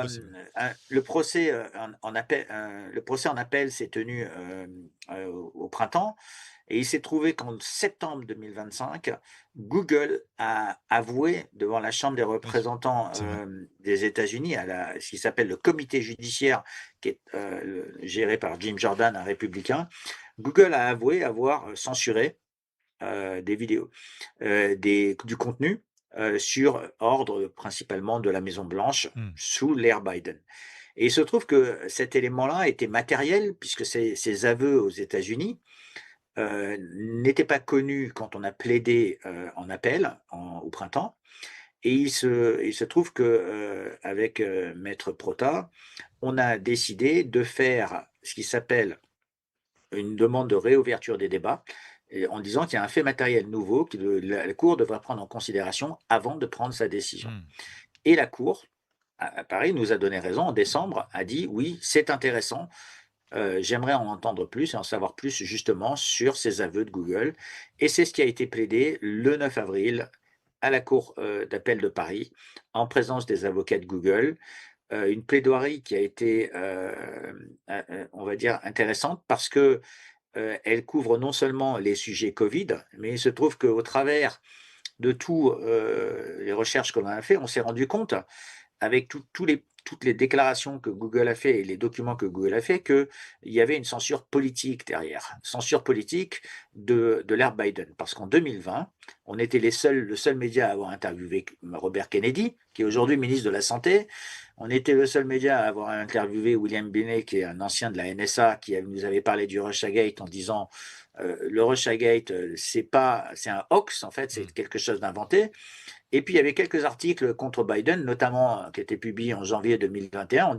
possible. le procès en appel s'est tenu, au printemps et il s'est trouvé qu'en septembre 2025, Google a avoué devant la Chambre des Oui, représentants, c'est vrai. des États-Unis, ce qui s'appelle le comité judiciaire qui est, géré par Jim Jordan, un républicain. Google a avoué avoir, censuré, des vidéos, du contenu, sur ordre principalement de la Maison Blanche Mmh. sous l'ère Biden. Et il se trouve que cet élément-là était matériel puisque ces aveux aux États-Unis, n'étaient pas connus quand on a plaidé, en appel au printemps. Et il se trouve que, avec, maître Prota, on a décidé de faire ce qui s'appelle une demande de réouverture des débats et en disant qu'il y a un fait matériel nouveau que la cour devrait prendre en considération avant de prendre sa décision. Mmh. Et la cour, à Paris, nous a donné raison en décembre, a dit: «Oui, c'est intéressant, j'aimerais en entendre plus et en savoir plus justement sur ces aveux de Google» et c'est ce qui a été plaidé le 9 avril à la cour, d'appel de Paris, en présence des avocats de Google. Une plaidoirie qui a été, on va dire intéressante parce que, elle couvre non seulement les sujets Covid, mais il se trouve qu'au travers de tous, les recherches que l'on a fait, on s'est rendu compte avec toutes les déclarations que Google a fait et les documents que Google a fait, qu'il y avait une censure politique derrière. Censure politique de l'ère Biden. Parce qu'en 2020, on était le seul média à avoir interviewé Robert Kennedy, qui est aujourd'hui ministre de la Santé. On était le seul média à avoir interviewé William Binet, qui est un ancien de la NSA, nous avait parlé du Russiagate en disant le Russiagate, c'est un hoax, en fait, c'est Mmh. quelque chose d'inventé. Et puis, il y avait quelques articles contre Biden, notamment, qui étaient publiés en janvier 2021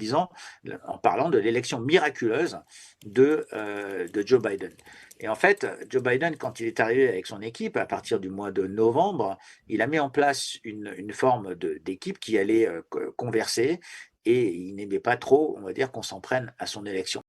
en parlant de l'élection miraculeuse de Joe Biden. Et en fait, Joe Biden, quand il est arrivé avec son équipe, à partir du mois de novembre, il a mis en place une forme d'équipe qui allait converser et il n'aimait pas trop, on va dire, qu'on s'en prenne à son élection.